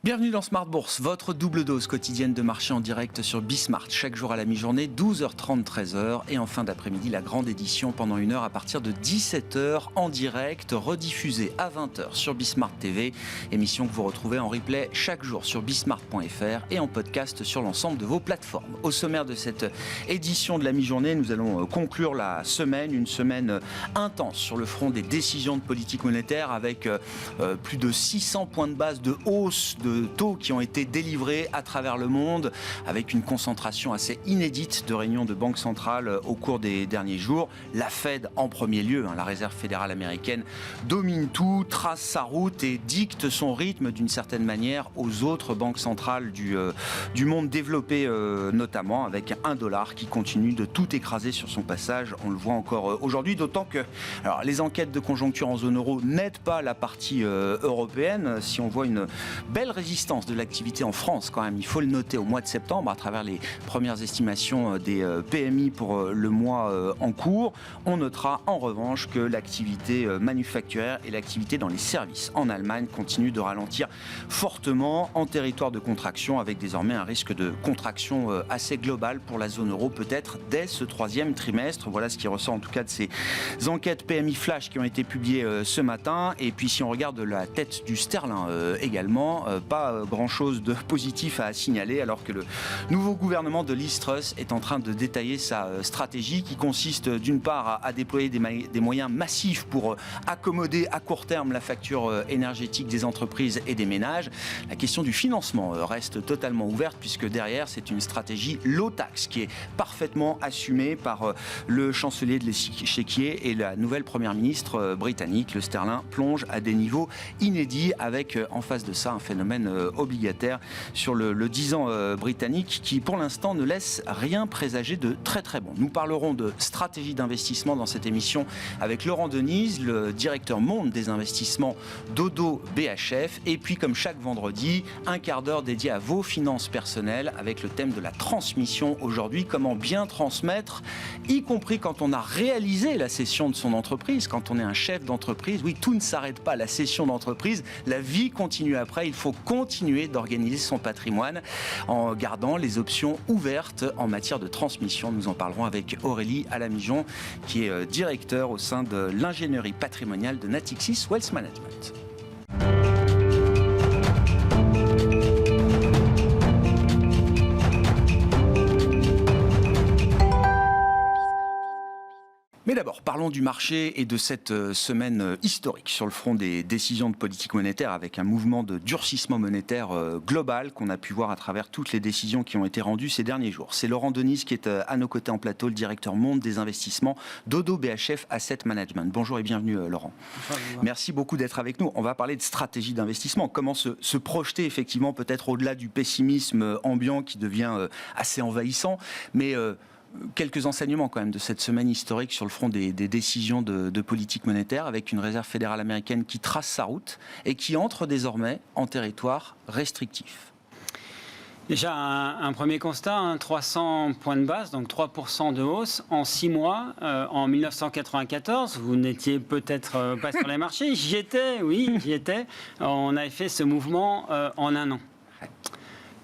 Bienvenue dans Smart Bourse, votre double dose quotidienne de marché en direct sur Bismart. Chaque jour à la mi-journée, 12h30, 13h. Et en fin d'après-midi, la grande édition pendant 1 heure à partir de 17h en direct, rediffusée à 20h sur Bismart TV. Émission que vous retrouvez en replay chaque jour sur bismart.fr et en podcast sur l'ensemble de vos plateformes. Au sommaire de cette édition de la mi-journée, nous allons conclure la semaine, une semaine intense sur le front des décisions de politique monétaire avec plus de 600 points de base de hausse de taux qui ont été délivrés à travers le monde, avec une concentration assez inédite de réunions de banques centrales au cours des derniers jours. La Fed en premier lieu, la Réserve fédérale américaine, domine tout, trace sa route et dicte son rythme d'une certaine manière aux autres banques centrales du monde développé, notamment avec $1 qui continue de tout écraser sur son passage. On le voit encore aujourd'hui, d'autant que les enquêtes de conjoncture en zone euro n'aident pas la partie européenne. Si on voit une belle résistance de l'activité en France quand même, il faut le noter au mois de septembre à travers les premières estimations des PMI pour le mois en cours. On notera en revanche que l'activité manufacturière et l'activité dans les services en Allemagne continuent de ralentir fortement en territoire de contraction, avec désormais un risque de contraction assez global pour la zone euro, peut-être dès ce troisième trimestre. Voilà ce qui ressort en tout cas de ces enquêtes PMI flash qui ont été publiées ce matin. Et puis si on regarde la tête du sterling également, pas grand-chose de positif à signaler, alors que le nouveau gouvernement de Liz Truss est en train de détailler sa stratégie qui consiste d'une part à déployer des moyens massifs pour accommoder à court terme la facture énergétique des entreprises et des ménages. La question du financement reste totalement ouverte, puisque derrière c'est une stratégie low tax qui est parfaitement assumée par le chancelier de l'échiquier et la nouvelle première ministre britannique. Le sterling plonge à des niveaux inédits, avec en face de ça un phénomène obligataire sur le 10 ans britannique qui pour l'instant ne laisse rien présager de très très bon. Nous parlerons de stratégie d'investissement dans cette émission avec Laurent Denise, le directeur monde des investissements d'Oddo BHF, et puis comme chaque vendredi, un quart d'heure dédié à vos finances personnelles avec le thème de la transmission aujourd'hui. Comment bien transmettre, y compris quand on a réalisé la cession de son entreprise, quand on est un chef d'entreprise. Oui, tout ne s'arrête pas à la cession d'entreprise, la vie continue après. Il faut continuer d'organiser son patrimoine en gardant les options ouvertes en matière de transmission. Nous en parlerons avec Aurélie Alamijon, qui est directeur au sein de l'ingénierie patrimoniale de Natixis Wealth Management. Mais d'abord, parlons du marché et de cette semaine historique sur le front des décisions de politique monétaire, avec un mouvement de durcissement monétaire global qu'on a pu voir à travers toutes les décisions qui ont été rendues ces derniers jours. C'est Laurent Denise qui est à nos côtés en plateau, le directeur monde des investissements d'Oddo BHF Asset Management. Bonjour et bienvenue Laurent. Bonjour. Merci beaucoup d'être avec nous. On va parler de stratégie d'investissement. Comment se projeter effectivement peut-être au-delà du pessimisme ambiant qui devient assez envahissant, mais quelques enseignements quand même de cette semaine historique sur le front des décisions de politique monétaire, avec une réserve fédérale américaine qui trace sa route et qui entre désormais en territoire restrictif. Déjà, un premier constat, 300 points de base, donc 3% de hausse en 6 mois. En 1994, vous n'étiez peut-être pas sur les marchés. J'y étais, oui, j'y étais. On avait fait ce mouvement en 1 an.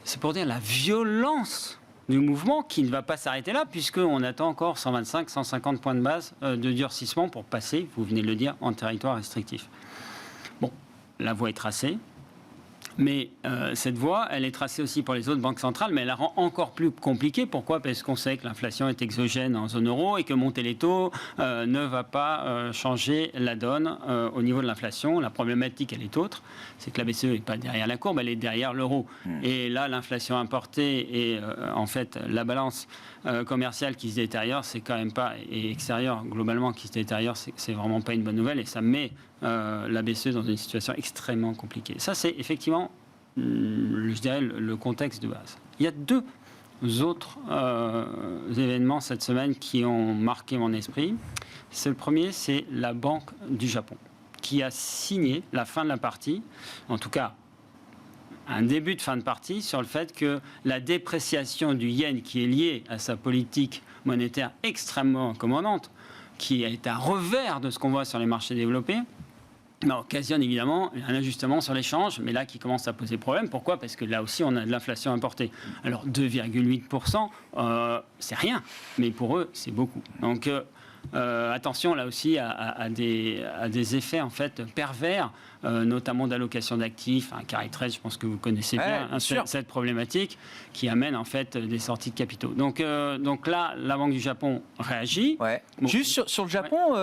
C'est pour dire la violence du mouvement qui ne va pas s'arrêter là, puisqu'on attend encore 125, 150 points de base de durcissement pour passer, vous venez de le dire, en territoire restrictif. Bon, la voie est tracée. Mais cette voie, elle est tracée aussi pour les autres banques centrales, mais elle la rend encore plus compliquée. Pourquoi ? Parce qu'on sait que l'inflation est exogène en zone euro et que monter les taux ne va pas changer la donne au niveau de l'inflation. La problématique, elle est autre. C'est que la BCE n'est pas derrière la courbe, elle est derrière l'euro. Et là, l'inflation importée et en fait la balance commerciale qui se détériore, c'est quand même pas, et extérieure globalement qui se détériore, c'est vraiment pas une bonne nouvelle, et ça met la BCE dans une situation extrêmement compliquée. Ça, c'est effectivement, je dirais, le contexte de base. Il y a 2 autres événements cette semaine qui ont marqué mon esprit. Le premier, c'est la Banque du Japon, qui a signé la fin de la partie, en tout cas un début de fin de partie, sur le fait que la dépréciation du yen, qui est liée à sa politique monétaire extrêmement commandante, qui est un revers de ce qu'on voit sur les marchés développés, occasionne évidemment un ajustement sur l'échange, mais là qui commence à poser problème. Pourquoi ? Parce que là aussi, on a de l'inflation importée. Alors 2,8%, c'est rien, mais pour eux, c'est beaucoup. Donc attention là aussi à des effets en fait pervers, notamment d'allocation d'actifs. Carry trade, je pense que vous connaissez bien cette problématique qui amène en fait des sorties de capitaux. Donc là, la Banque du Japon réagit. Ouais. Bon, juste sur le Japon,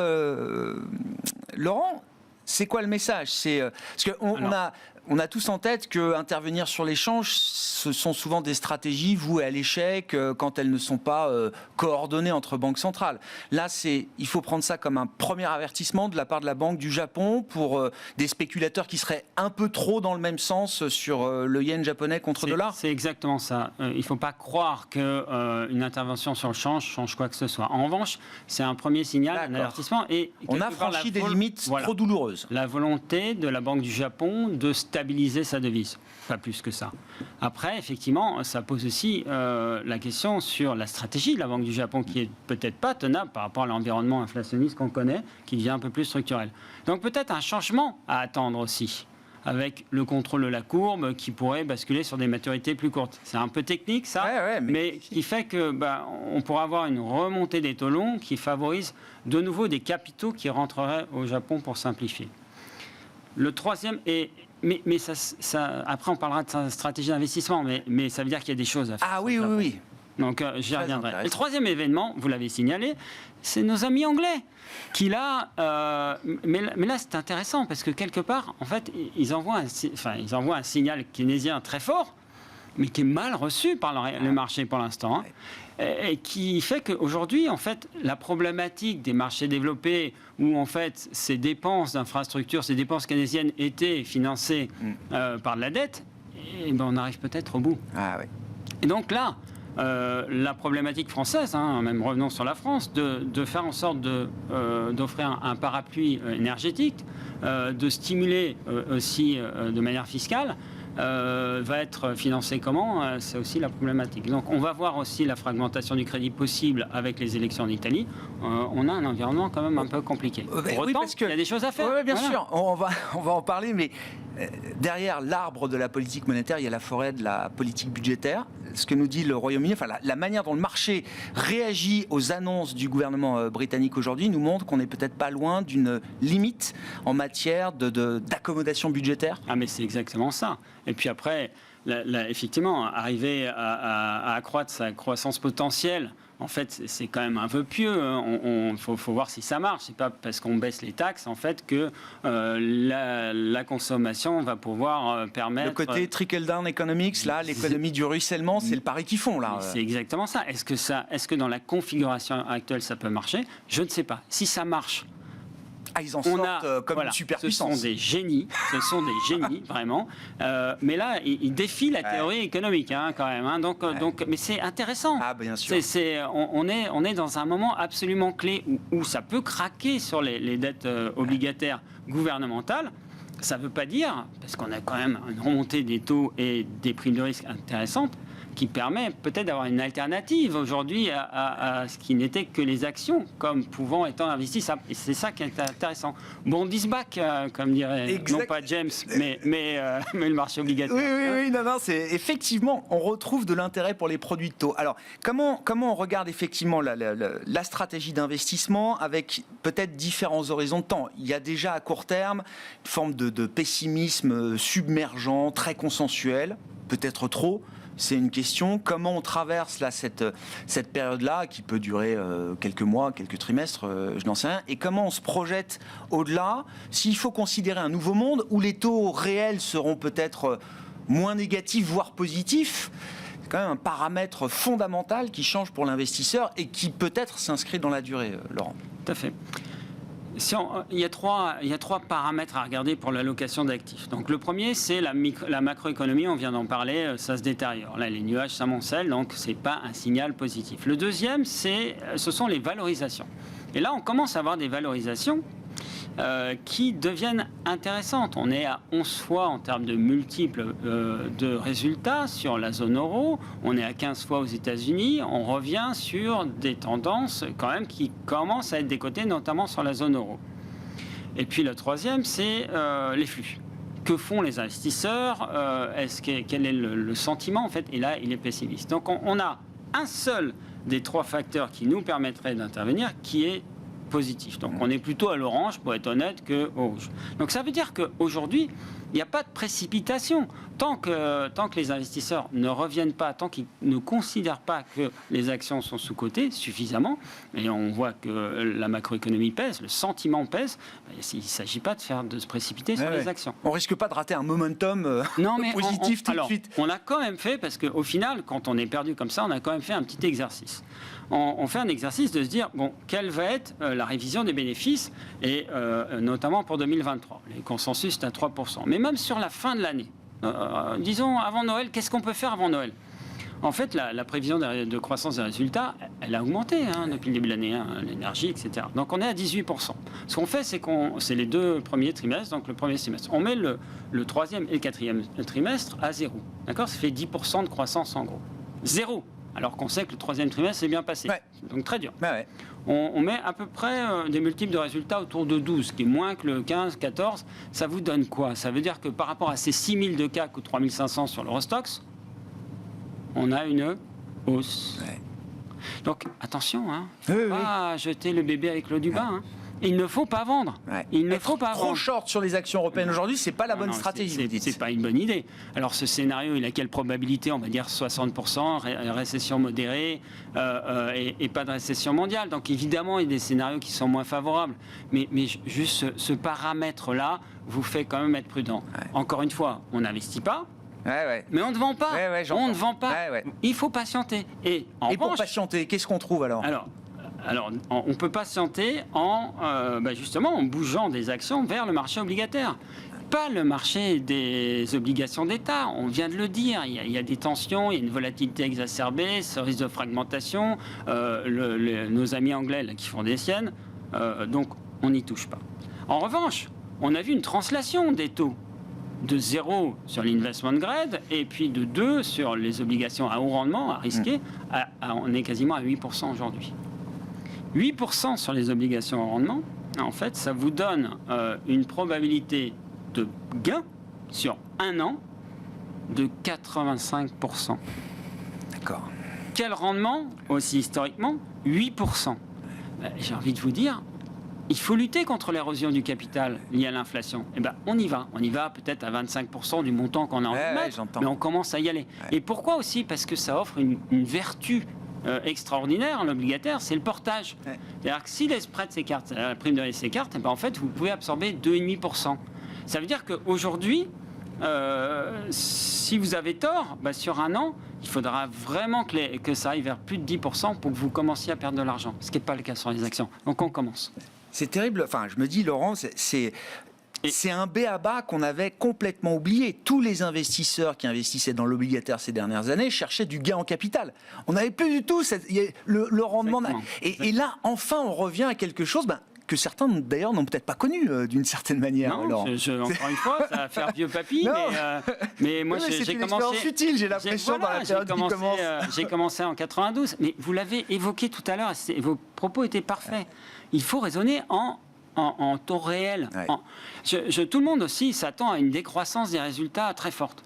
Laurent, c'est quoi le message ? Parce qu'on a tous en tête qu'intervenir sur l'échange, ce sont souvent des stratégies vouées à l'échec quand elles ne sont pas coordonnées entre banques centrales. Là, il faut prendre ça comme un premier avertissement de la part de la Banque du Japon pour des spéculateurs qui seraient un peu trop dans le même sens sur le yen japonais contre dollar. C'est exactement ça. Il ne faut pas croire qu'une intervention sur le change quoi que ce soit. En revanche, c'est un premier signal, un avertissement. Et on a franchi des limites trop douloureuses. La volonté de la Banque du Japon de stabiliser sa devise, pas plus que ça. Après, effectivement, ça pose aussi la question sur la stratégie de la Banque du Japon, qui est peut-être pas tenable par rapport à l'environnement inflationniste qu'on connaît, qui devient un peu plus structurel. Donc peut-être un changement à attendre aussi, avec le contrôle de la courbe qui pourrait basculer sur des maturités plus courtes. C'est un peu technique, ça, mais qui fait que on pourra avoir une remontée des taux longs qui favorise de nouveau des capitaux qui rentreraient au Japon pour simplifier. Le troisième est... Mais ça, après, on parlera de sa stratégie d'investissement, mais ça veut dire qu'il y a des choses à faire. Ah oui. Donc, j'y reviendrai. Le troisième événement, vous l'avez signalé, c'est nos amis anglais, qui là... mais là, c'est intéressant, parce que quelque part, en fait, ils envoient un signal keynésien très fort, mais qui est mal reçu par le marché pour l'instant, et qui fait qu'aujourd'hui, en fait, la problématique des marchés développés, où en fait ces dépenses d'infrastructures, ces dépenses keynésiennes étaient financées par de la dette, on arrive peut-être au bout. Et donc là, la problématique française, même revenons sur la France, de faire en sorte d'offrir un parapluie énergétique, de stimuler aussi de manière fiscale, va être financé comment ? C'est aussi la problématique. Donc on va voir aussi la fragmentation du crédit possible avec les élections en Italie. On a un environnement quand même un peu compliqué. Pour autant, parce qu'il y a des choses à faire. Oui, bien sûr, on va en parler, mais derrière l'arbre de la politique monétaire, il y a la forêt de la politique budgétaire. Ce que nous dit le Royaume-Uni, la manière dont le marché réagit aux annonces du gouvernement britannique aujourd'hui nous montre qu'on n'est peut-être pas loin d'une limite en matière d'accommodation budgétaire. Mais c'est exactement ça. Et puis après, effectivement, arriver à accroître sa croissance potentielle, en fait, c'est quand même un vœu pieux. Il faut voir si ça marche. C'est pas parce qu'on baisse les taxes, en fait, que la consommation va pouvoir permettre... Le côté trickle-down economics, là, l'économie du ruissellement, c'est le pari qu'ils font, là. C'est exactement ça. Est-ce que dans la configuration actuelle, ça peut marcher ? Je ne sais pas. Si ça marche... ils en sortent comme une superpuissance. Ce sont des génies, vraiment. Mais là, ils défient la théorie économique, quand même. Donc, mais c'est intéressant. Bien sûr. On est dans un moment absolument clé où ça peut craquer sur les dettes obligataires gouvernementales. Ça ne veut pas dire, parce qu'on a quand même une remontée des taux et des primes de risque intéressantes, qui permet peut-être d'avoir une alternative aujourd'hui à ce qui n'était que les actions, comme pouvant être investies. C'est ça qui est intéressant. Bond is back, comme dirait, non pas James, mais le marché obligataire. Oui, non, c'est effectivement, on retrouve de l'intérêt pour les produits de taux. Alors, comment on regarde effectivement la stratégie d'investissement avec peut-être différents horizons de temps ? Il y a déjà à court terme une forme de pessimisme submergent, très consensuel, peut-être trop. C'est une question, comment on traverse là, cette période-là, qui peut durer quelques mois, quelques trimestres, je n'en sais rien, et comment on se projette au-delà, s'il faut considérer un nouveau monde où les taux réels seront peut-être moins négatifs, voire positifs. C'est quand même un paramètre fondamental qui change pour l'investisseur et qui peut-être s'inscrit dans la durée, Laurent. Tout à fait. Il y a trois paramètres à regarder pour l'allocation d'actifs. Donc le premier, c'est la macroéconomie, on vient d'en parler, ça se détériore. Là, les nuages s'amoncellent, donc ce n'est pas un signal positif. Le deuxième, ce sont les valorisations. Et là, on commence à avoir des valorisations qui deviennent intéressantes. On est à 11 fois en termes de multiples de résultats sur la zone euro. On est à 15 fois aux États-Unis. On revient sur des tendances quand même qui commencent à être décotées, notamment sur la zone euro. Et puis le troisième, c'est les flux. Que font les investisseurs? Quel est le sentiment en fait? Et là, il est pessimiste. Donc on a un seul des trois facteurs qui nous permettrait d'intervenir qui est positif. Donc on est plutôt à l'orange, pour être honnête, que au rouge. Donc ça veut dire qu'aujourd'hui, il n'y a pas de précipitation. Tant que les investisseurs ne reviennent pas, tant qu'ils ne considèrent pas que les actions sont sous-cotées suffisamment, et on voit que la macroéconomie pèse, le sentiment pèse, il ne s'agit pas de se précipiter sur les actions. On ne risque pas de rater un momentum positif tout de suite. On a quand même fait, parce qu'au final, quand on est perdu comme ça, on a quand même fait un petit exercice. On fait un exercice de se dire, bon, quelle va être la révision des bénéfices, et notamment pour 2023. Le consensus est à 3%. Mais même sur la fin de l'année, disons avant Noël, qu'est-ce qu'on peut faire avant Noël? En fait, la prévision de croissance des résultats, elle a augmenté depuis le début de l'année, l'énergie, etc. Donc on est à 18%. Ce qu'on fait, c'est les 2 premiers trimestres, donc le premier semestre. On met le troisième et le quatrième trimestre à 0. D'accord? Ça fait 10% de croissance en gros. 0. Alors qu'on sait que le troisième trimestre s'est bien passé. Ouais. Donc très dur. Ouais. On met à peu près des multiples de résultats autour de 12, qui est moins que le 15, 14. Ça vous donne quoi? Ça veut dire que par rapport à ces 6000 de CAC ou 3500 sur l'Eurostoxx, on a une hausse. Ouais. Donc attention, pas jeter le bébé avec l'eau du bain. Il ne faut pas vendre. Ouais. Il ne faut pas trop vendre. Short sur les actions européennes aujourd'hui, c'est pas la bonne stratégie. C'est pas une bonne idée. Alors ce scénario, il a quelle probabilité? On va dire 60%, récession modérée et pas de récession mondiale. Donc évidemment, il y a des scénarios qui sont moins favorables. Mais juste ce paramètre-là vous fait quand même être prudent. Ouais. Encore une fois, on n'investit pas. Ouais. Mais on ne vend pas. On ne vend pas. Il faut patienter. Et pour patienter, qu'est-ce qu'on trouve alors? Alors, on peut patienter justement en bougeant des actions vers le marché obligataire. Pas le marché des obligations d'État, on vient de le dire, il y a des tensions, il y a une volatilité exacerbée, ce risque de fragmentation, nos amis anglais là, qui font des siennes, donc on n'y touche pas. En revanche, on a vu une translation des taux de 0 sur l'investment grade et puis de 2 sur les obligations à haut rendement, à risquer, on est quasiment à 8% aujourd'hui. 8% sur les obligations au rendement, en fait, ça vous donne une probabilité de gain sur un an de 85%. D'accord. Quel rendement, aussi historiquement? 8%. J'ai envie de vous dire, il faut lutter contre l'érosion du capital liée à l'inflation. Eh ben, on y va. On y va peut-être à 25% du montant qu'on a en mettre, mais on commence à y aller. Ouais. Et pourquoi aussi? Parce que ça offre une vertu extraordinaire, l'obligataire, c'est le portage. Ouais. C'est-à-dire que si les spreads s'écartent, la prime de risque s'écarte, en fait, vous pouvez absorber 2,5%. Ça veut dire qu'aujourd'hui, si vous avez tort, sur un an, il faudra vraiment que ça aille vers plus de 10% pour que vous commenciez à perdre de l'argent, ce qui n'est pas le cas sur les actions. Donc on commence. C'est terrible. Enfin, je me dis, Laurent, c'est un b.a.-ba qu'on avait complètement oublié. Tous les investisseurs qui investissaient dans l'obligataire ces dernières années cherchaient du gain en capital. On n'avait plus du tout le rendement. Et là, enfin, on revient à quelque chose que certains, d'ailleurs, n'ont peut-être pas connu d'une certaine manière. Non, encore une fois, ça va faire vieux papy. mais moi, j'ai commencé... utile, j'ai l'impression, dans la période qui commence. J'ai commencé en 92. Mais vous l'avez évoqué tout à l'heure, vos propos étaient parfaits. Il faut raisonner en taux réel. Ouais. Tout le monde aussi s'attend à une décroissance des résultats très forte.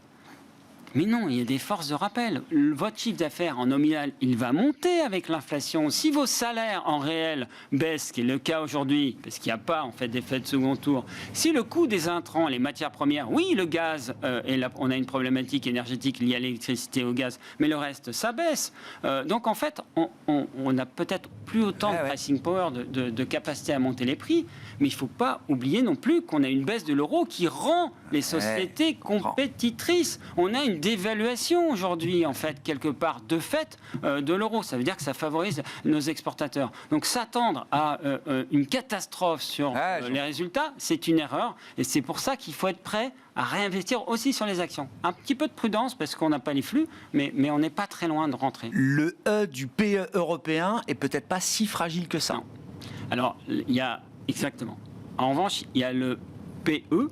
Mais non, il y a des forces de rappel. Votre chiffre d'affaires en nominal, il va monter avec l'inflation. Si vos salaires en réel baissent, ce qui est le cas aujourd'hui, parce qu'il n'y a pas en fait d'effet de second tour, si le coût des intrants, les matières premières, oui, le gaz, on a une problématique énergétique liée à l'électricité et au gaz, mais le reste, ça baisse. Donc en fait, on n'a peut-être plus autant de pricing power, de capacité à monter les prix, mais il ne faut pas oublier non plus qu'on a une baisse de l'euro qui rend les sociétés compétitrices. On a une dévaluation aujourd'hui, en fait, quelque part, de fait, de l'euro. Ça veut dire que ça favorise nos exportateurs. Donc s'attendre à une catastrophe sur les résultats, c'est une erreur. Et c'est pour ça qu'il faut être prêt à réinvestir aussi sur les actions. Un petit peu de prudence, parce qu'on n'a pas les flux, mais on n'est pas très loin de rentrer. Le E du PE européen est peut-être pas si fragile que ça. Non. Alors, il y a... Exactement. En revanche, il y a le PE,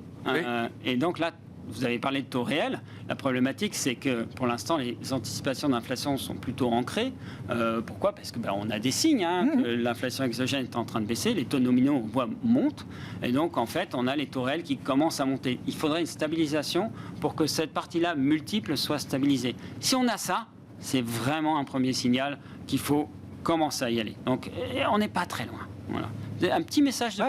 et donc là, vous avez parlé de taux réel. La problématique, c'est que pour l'instant, les anticipations d'inflation sont plutôt ancrées. Pourquoi ? Parce que on a des signes que l'inflation exogène est en train de baisser, les taux nominaux on voit montent, et donc en fait, on a les taux réels qui commencent à monter. Il faudrait une stabilisation pour que cette partie-là multiple soit stabilisée. Si on a ça, c'est vraiment un premier signal qu'il faut commencer à y aller. Donc, on n'est pas très loin. Voilà. Un petit message de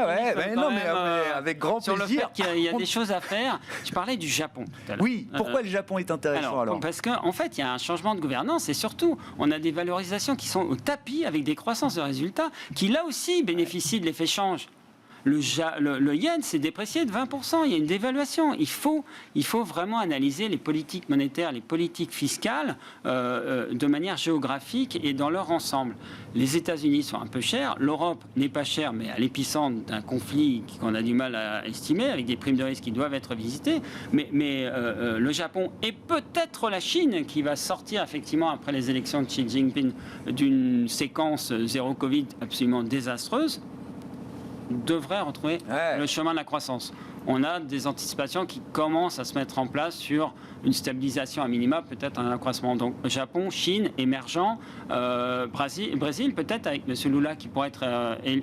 avec grand sur plaisir. le fait qu'il y a des choses à faire. Tu parlais du Japon tout à l'heure. Oui, pourquoi le Japon est intéressant alors Parce qu'en fait, il y a un changement de gouvernance et surtout, on a des valorisations qui sont au tapis avec des croissances de résultats qui, là aussi, bénéficient de l'effet change. Le yen s'est déprécié de 20%, il y a une dévaluation. Il faut vraiment analyser les politiques monétaires, les politiques fiscales de manière géographique et dans leur ensemble. Les États-Unis sont un peu chers, l'Europe n'est pas chère, mais à l'épicentre d'un conflit qu'on a du mal à estimer, avec des primes de risque qui doivent être visitées. Mais le Japon et peut-être la Chine, qui va sortir effectivement après les élections de Xi Jinping d'une séquence zéro Covid absolument désastreuse, devrait retrouver le chemin de la croissance. On a des anticipations qui commencent à se mettre en place sur une stabilisation à minima, peut-être un accroissement. Donc Japon, Chine, émergent, Brésil peut-être avec M. Lula qui pourrait être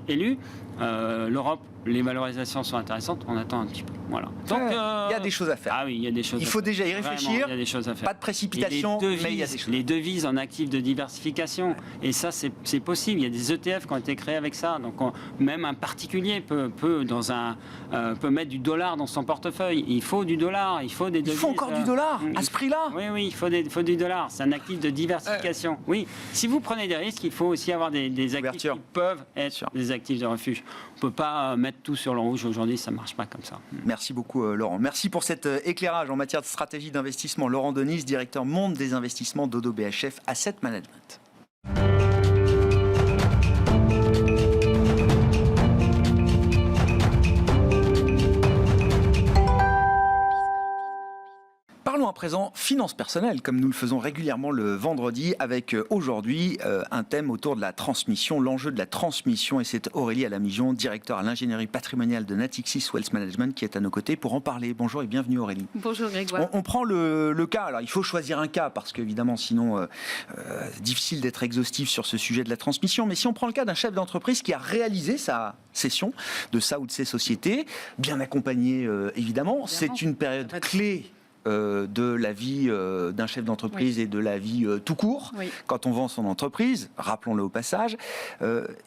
élu. L'Europe, les valorisations sont intéressantes, on attend un petit peu. Voilà. Donc, il y a des choses à faire. Ah oui, il y a des choses. Il faut déjà y réfléchir. Vraiment, il y a des choses à faire. Pas de précipitation, mais il y a des choses. Les devises en actifs de diversification, et ça c'est possible. Il y a des ETF qui ont été créés avec ça. Donc même un particulier peut mettre du dollar dans son portefeuille. Il faut du dollar, il faut des devises. Il faut encore du dollar à ce prix-là. Oui, il faut du dollar. C'est un actif de diversification. Oui, si vous prenez des risques, il faut aussi avoir des actifs qui peuvent être des actifs de refuge. On ne peut pas mettre tout sur le rouge aujourd'hui, ça ne marche pas comme ça. Merci beaucoup Laurent. Merci pour cet éclairage en matière de stratégie d'investissement. Laurent Denys, directeur monde des investissements d'Oddo BHF Asset Management. Parlons à présent finances personnelles, comme nous le faisons régulièrement le vendredi, avec aujourd'hui un thème autour de la transmission, l'enjeu de la transmission, et c'est Aurélie Alamijon, directeur à l'ingénierie patrimoniale de Natixis Wealth Management, qui est à nos côtés pour en parler. Bonjour et bienvenue Aurélie. Bonjour Grégoire. On prend le cas, alors il faut choisir un cas, parce qu'évidemment sinon, difficile d'être exhaustif sur ce sujet de la transmission, mais si on prend le cas d'un chef d'entreprise qui a réalisé sa cession de sa ou de ses sociétés, bien accompagné évidemment, c'est une période clé de la vie d'un chef d'entreprise et de la vie tout court, quand on vend son entreprise, rappelons-le au passage,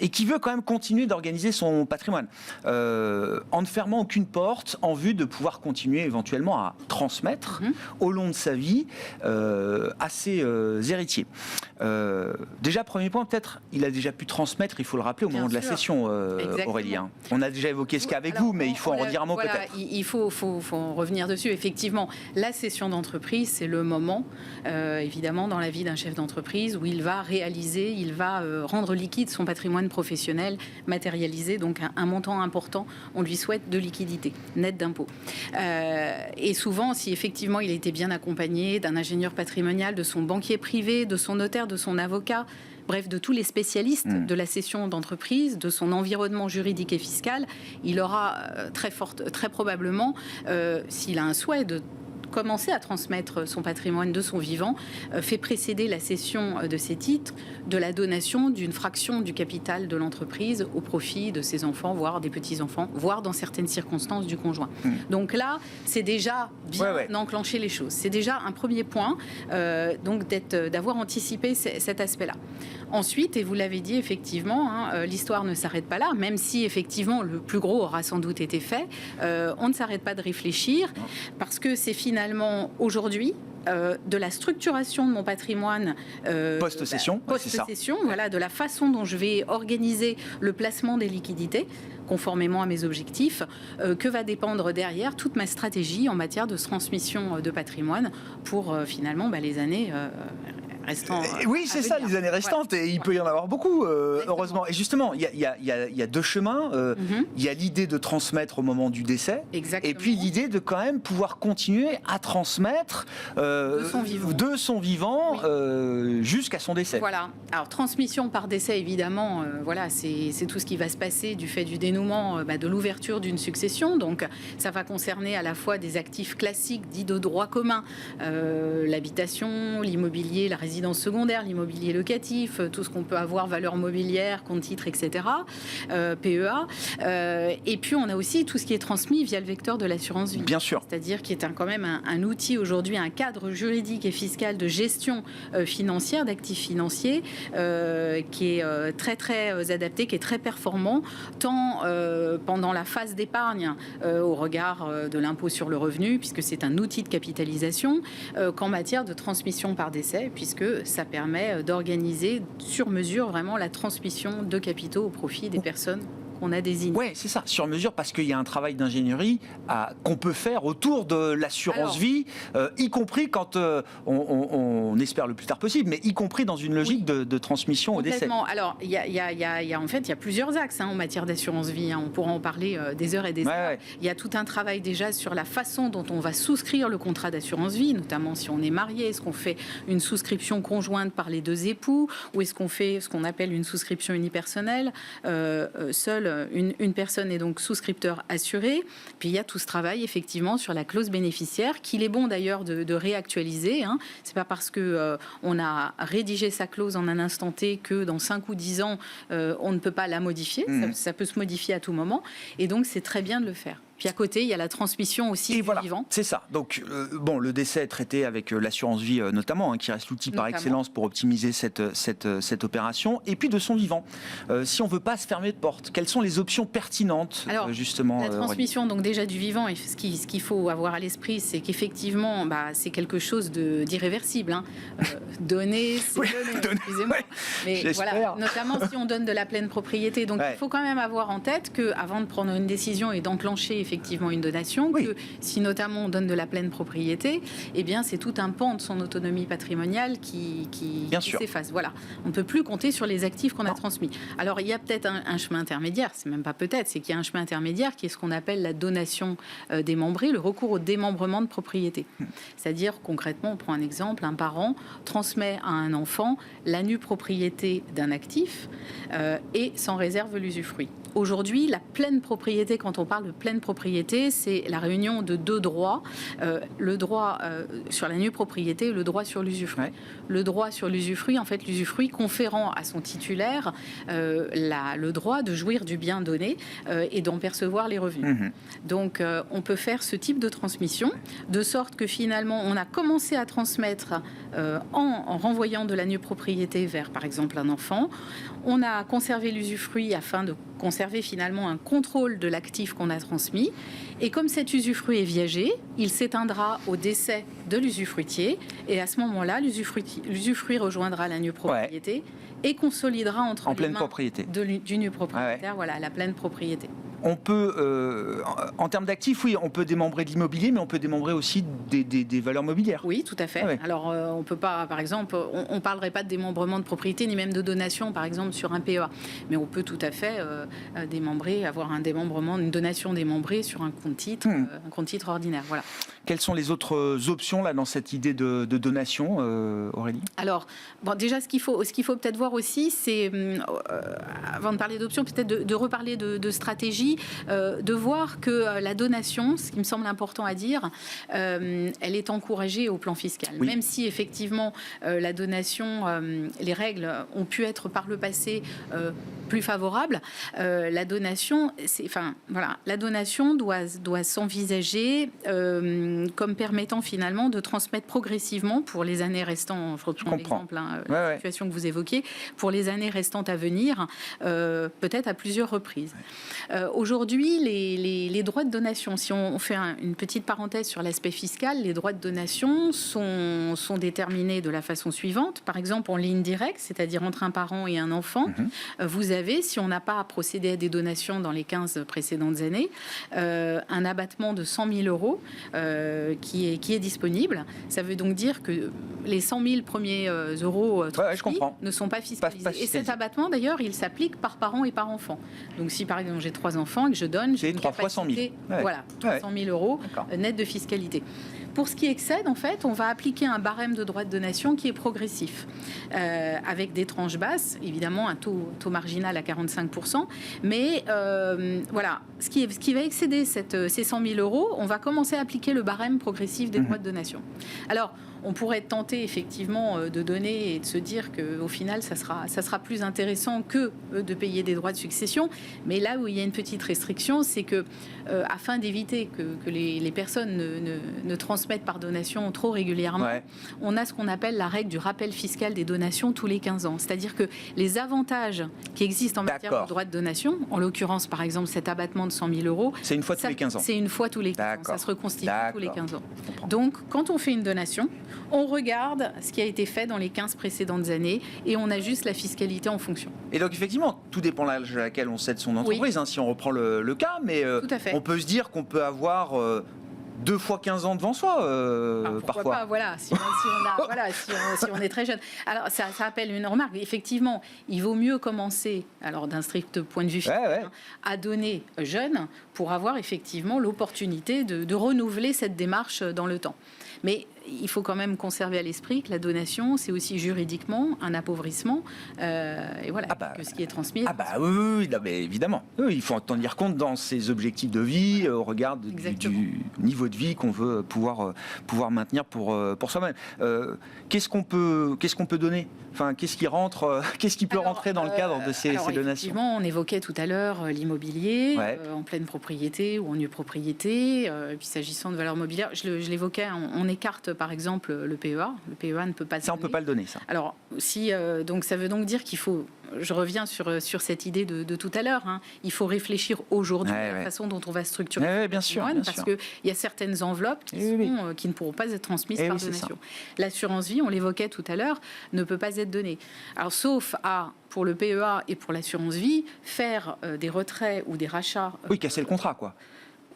et qui veut quand même continuer d'organiser son patrimoine, en ne fermant aucune porte, en vue de pouvoir continuer éventuellement à transmettre au long de sa vie à ses héritiers. Déjà, premier point, peut-être, il a déjà pu transmettre, il faut le rappeler, au moment de la cession, Aurélien. On a déjà évoqué ce cas avec vous, mais il faut en redire un mot peut-être. Il faut revenir dessus, effectivement. La cession d'entreprise, c'est le moment, évidemment, dans la vie d'un chef d'entreprise où il va réaliser, il va rendre liquide son patrimoine professionnel, matérialiser donc un montant important. On lui souhaite de liquidité, net d'impôts. Et souvent, si effectivement il était bien accompagné d'un ingénieur patrimonial, de son banquier privé, de son notaire, de son avocat, bref, de tous les spécialistes de la cession d'entreprise, de son environnement juridique et fiscal, il aura très probablement, s'il a un souhait de commencer à transmettre son patrimoine de son vivant, fait précéder la cession de ses titres de la donation d'une fraction du capital de l'entreprise au profit de ses enfants, voire des petits-enfants, voire dans certaines circonstances du conjoint. Donc là, c'est déjà bien d'enclencher les choses. C'est déjà un premier point, donc d'avoir anticipé cet aspect-là. Ensuite, et vous l'avez dit effectivement, l'histoire ne s'arrête pas là, même si effectivement le plus gros aura sans doute été fait, on ne s'arrête pas de réfléchir, parce que c'est finalement aujourd'hui de la structuration de mon patrimoine post-cession, voilà, de la façon dont je vais organiser le placement des liquidités conformément à mes objectifs, que va dépendre derrière toute ma stratégie en matière de transmission de patrimoine pour finalement les années restants. Oui, c'est ça, les années restantes, et il peut y en avoir beaucoup, heureusement. Et justement, il y a deux chemins. Il y a l'idée de transmettre au moment du décès, Exactement. et puis l'idée de quand même pouvoir continuer à transmettre de son vivant jusqu'à son décès. Voilà. Alors, transmission par décès, évidemment, voilà, c'est tout ce qui va se passer du fait du dénouement de l'ouverture d'une succession. Donc, ça va concerner à la fois des actifs classiques dits de droit commun, l'habitation, l'immobilier, la résidence secondaire, l'immobilier locatif, tout ce qu'on peut avoir, valeur mobilière, compte titre, etc., PEA. Et puis, on a aussi tout ce qui est transmis via le vecteur de l'assurance vie. Bien sûr. C'est-à-dire qui est quand même un outil aujourd'hui, un cadre juridique et fiscal de gestion financière, d'actifs financiers, qui est très, très adapté, qui est très performant, tant pendant la phase d'épargne au regard de l'impôt sur le revenu, puisque c'est un outil de capitalisation, qu'en matière de transmission par décès, puisque ça permet d'organiser sur mesure vraiment la transmission de capitaux au profit des personnes qu'on a désignées. Oui, c'est ça, sur mesure, parce qu'il y a un travail d'ingénierie qu'on peut faire autour de l'assurance vie, y compris quand on espère le plus tard possible, mais y compris dans une logique de transmission au décès. Alors, il y a plusieurs axes en matière d'assurance vie. On pourra en parler des heures et des heures. Ouais. Il y a tout un travail déjà sur la façon dont on va souscrire le contrat d'assurance vie, notamment si on est marié. Est-ce qu'on fait une souscription conjointe par les deux époux, ou est-ce qu'on fait ce qu'on appelle une souscription unipersonnelle, seule une personne est donc souscripteur assuré. Puis il y a tout ce travail effectivement sur la clause bénéficiaire qu'il est bon d'ailleurs de réactualiser. C'est pas parce que on a rédigé sa clause en un instant T que dans 5 ou 10 ans on ne peut pas la modifier. Ça peut se modifier à tout moment, et donc c'est très bien de le faire. Puis à côté, il y a la transmission aussi du vivant. C'est ça. Donc, le décès est traité avec l'assurance vie notamment, qui reste l'outil par excellence pour optimiser cette opération. Et puis de son vivant. Si on ne veut pas se fermer de porte, quelles sont les options pertinentes, justement? La transmission, donc déjà du vivant, et ce qu'il faut avoir à l'esprit, c'est qu'effectivement, c'est quelque chose d'irréversible. Donner, c'est donner, excusez-moi. Mais voilà, notamment si on donne de la pleine propriété. Donc il faut quand même avoir en tête qu'avant de prendre une décision et d'enclencher effectivement une donation, que si notamment on donne de la pleine propriété, eh bien c'est tout un pan de son autonomie patrimoniale qui s'efface. Voilà, on ne peut plus compter sur les actifs qu'on a transmis. Alors il y a peut-être un chemin intermédiaire, c'est même pas peut-être, c'est qu'il y a un chemin intermédiaire qui est ce qu'on appelle la donation démembrée, le recours au démembrement de propriété. C'est-à-dire concrètement, on prend un exemple, un parent transmet à un enfant la nue propriété d'un actif et s'en réserve l'usufruit. Aujourd'hui, la pleine propriété, quand on parle de pleine propriété, c'est la réunion de deux droits, le droit sur la nue propriété et le droit sur l'usufruit. Le droit sur l'usufruit, en fait, l'usufruit conférant à son titulaire le droit de jouir du bien donné et d'en percevoir les revenus. Donc, on peut faire ce type de transmission, de sorte que finalement, on a commencé à transmettre en renvoyant de la nue propriété vers, par exemple, un enfant. On a conservé l'usufruit afin de conserver finalement un contrôle de l'actif qu'on a transmis. Et comme cet usufruit est viager, il s'éteindra au décès de l'usufruitier. Et à ce moment-là, l'usufruit rejoindra la nue propriété et consolidera entre les mains du nu propriétaire la pleine propriété. On peut, en termes d'actifs, on peut démembrer de l'immobilier, mais on peut démembrer aussi des valeurs mobilières. Oui, tout à fait. Alors, on peut pas, par exemple, on parlerait pas de démembrement de propriété, ni même de donation, par exemple, sur un PEA. Mais on peut tout à fait avoir un démembrement, une donation démembrée sur un compte titre, un compte titre ordinaire. Voilà. Quelles sont les autres options là dans cette idée de donation, Aurélie? Alors, déjà, ce qu'il faut peut-être voir aussi, c'est, avant de parler d'options, peut-être de reparler de stratégie. De voir que la donation, ce qui me semble important à dire, elle est encouragée au plan fiscal. Même si effectivement la donation, les règles ont pu être par le passé plus favorables, la donation, la donation doit s'envisager comme permettant finalement de transmettre progressivement pour les années restantes. Je reprends l'exemple, la situation que vous évoquez, pour les années restantes à venir, peut-être à plusieurs reprises. Aujourd'hui, les droits de donation, si on fait une petite parenthèse sur l'aspect fiscal, les droits de donation sont déterminés de la façon suivante. Par exemple, en ligne directe, c'est-à-dire entre un parent et un enfant, vous avez, si on n'a pas procédé à des donations dans les 15 précédentes années, un abattement de 100 000 euros qui est disponible. Ça veut donc dire que les 100 000 premiers euros ne sont pas fiscalisés. Et cet abattement, d'ailleurs, il s'applique par parent et par enfant. Donc si par exemple j'ai 3 enfants et que je donne, j'ai une 3 fois 100 000. Voilà, 300 000 euros net de fiscalité. Pour ce qui excède, en fait, on va appliquer un barème de droits de donation qui est progressif, avec des tranches basses, évidemment un taux marginal à 45%. Mais voilà, ce qui va excéder ces 100 000 euros, on va commencer à appliquer le barème progressif des droits de donation. Alors, on pourrait être tenté effectivement de donner et de se dire qu'au final, ça sera plus intéressant que de payer des droits de succession. Mais là où il y a une petite restriction, c'est que afin d'éviter que les personnes ne transmettent par donation trop régulièrement, on a ce qu'on appelle la règle du rappel fiscal des donations tous les 15 ans. C'est-à-dire que les avantages qui existent en matière de droits de donation, en l'occurrence par exemple cet abattement de 100 000 euros, c'est une fois tous les 15 ans. C'est une fois tous les 15 ans. Ça se reconstitue tous les 15 ans. Donc quand on fait une donation, on regarde ce qui a été fait dans les 15 précédentes années et on ajuste la fiscalité en fonction. Et donc effectivement, tout dépend de l'âge à laquelle on cède son entreprise, si on reprend le cas, mais on peut se dire qu'on peut avoir 2 fois 15 ans devant soi, parfois. Pas, voilà, si on est très jeune. Alors, ça appelle une remarque. Effectivement, il vaut mieux commencer, alors d'un strict point de vue fiscal, à donner jeune pour avoir effectivement l'opportunité de renouveler cette démarche dans le temps. Mais il faut quand même conserver à l'esprit que la donation, c'est aussi juridiquement un appauvrissement. Et voilà, que ce qui est transmis. Oui, non, mais évidemment. Oui, il faut en tenir compte dans ses objectifs de vie, au regard du niveau de vie qu'on veut pouvoir maintenir pour soi-même. Qu'est-ce qu'on peut donner ? Enfin, qu'est-ce qui rentre, qu'est-ce qui peut rentrer dans le cadre de ces donations ? Effectivement, on évoquait tout à l'heure l'immobilier en pleine propriété ou en nue propriété. Et puis s'agissant de valeur mobilière, je l'évoquais, on écarte par exemple le PEA. Le PEA ne peut pas. Ça, on peut pas le donner, ça. Alors, donc ça veut donc dire qu'il faut. Je reviens sur cette idée de tout à l'heure. Il faut réfléchir aujourd'hui à la façon dont on va structurer bien sûr, parce qu'il y a certaines enveloppes qui ne pourront pas être transmises par donation. L'assurance vie, on l'évoquait tout à l'heure, ne peut pas être donnée. Alors, sauf pour le PEA et pour l'assurance vie, faire des retraits ou des rachats. Casser le contrat, quoi.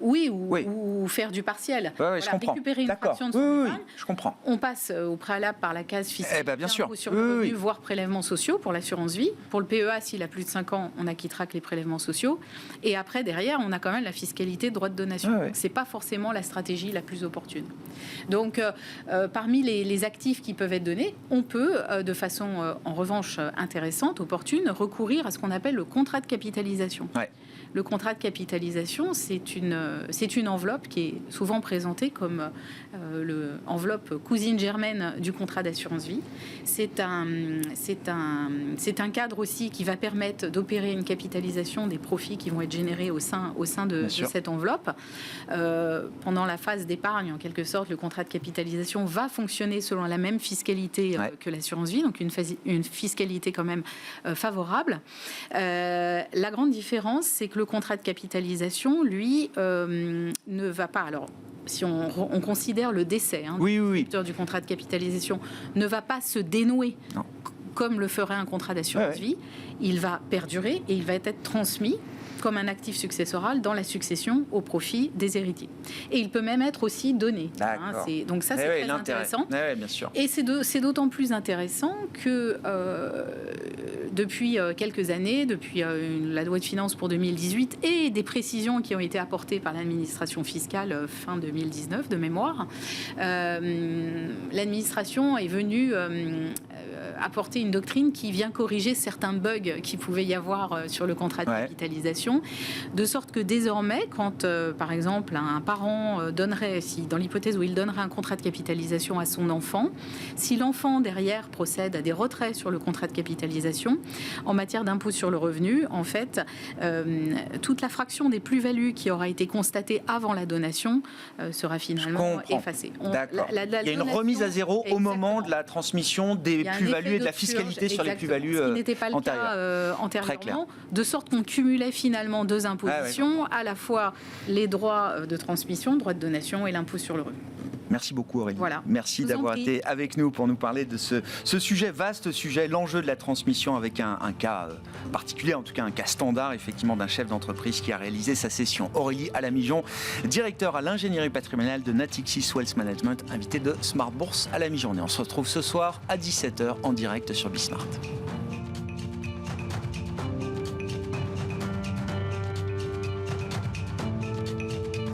Oui, ou faire du partiel. Je comprends. Récupérer une fraction de son épargne. Je comprends. On passe au préalable par la case fiscale, bien sûr. sur le revenu, voire prélèvements sociaux pour l'assurance vie. Pour le PEA, s'il a plus de 5 ans, on n'acquittera que les prélèvements sociaux. Et après, derrière, on a quand même la fiscalité de droit de donation. Donc, c'est pas forcément la stratégie la plus opportune. Donc, parmi les actifs qui peuvent être donnés, on peut, de façon, en revanche, intéressante, opportune, recourir à ce qu'on appelle le contrat de capitalisation. Le contrat de capitalisation, c'est une enveloppe qui est souvent présentée comme l'enveloppe cousine germaine du contrat d'assurance vie. C'est un cadre aussi qui va permettre d'opérer une capitalisation des profits qui vont être générés au sein de cette enveloppe. Pendant la phase d'épargne, en quelque sorte, le contrat de capitalisation va fonctionner selon la même fiscalité que l'assurance vie, donc une fiscalité quand même favorable. La grande différence, c'est que le contrat de capitalisation, lui, ne va pas. Alors, si on considère le décès du contrat de capitalisation, ne va pas se dénouer comme le ferait un contrat d'assurance vie. Il va perdurer et il va être transmis comme un actif successoral dans la succession au profit des héritiers. Et il peut même être aussi donné. Donc ça, c'est très intéressant. Bien sûr. Et c'est d'autant plus intéressant que depuis quelques années, depuis la loi de finances pour 2018 et des précisions qui ont été apportées par l'administration fiscale fin 2019 de mémoire, l'administration est venue apporter une doctrine qui vient corriger certains bugs qu'il pouvait y avoir sur le contrat de capitalisation, de sorte que désormais, quand par exemple un parent donnerait, dans l'hypothèse où il donnerait un contrat de capitalisation à son enfant, si l'enfant derrière procède à des retraits sur le contrat de capitalisation, en matière d'impôt sur le revenu, en fait, toute la fraction des plus-values qui aura été constatée avant la donation sera finalement effacée. Il y a une remise à zéro au moment de la transmission des plus-values plus-values et de la fiscalité sur les plus-values ce qui n'était pas le cas antérieurement, de sorte qu'on cumulait finalement deux impositions, à la fois les droits de transmission, droits de donation et l'impôt sur le revenu. Merci beaucoup Aurélie. Voilà. Merci d'avoir été avec nous pour nous parler de ce sujet, vaste sujet, l'enjeu de la transmission avec un cas particulier, en tout cas un cas standard effectivement d'un chef d'entreprise qui a réalisé sa cession. Aurélie Alamijon, directeur à l'ingénierie patrimoniale de Natixis Wealth Management, invité de Smart Bourse à la mi-journée. On se retrouve ce soir à 17h en direct sur Bismart.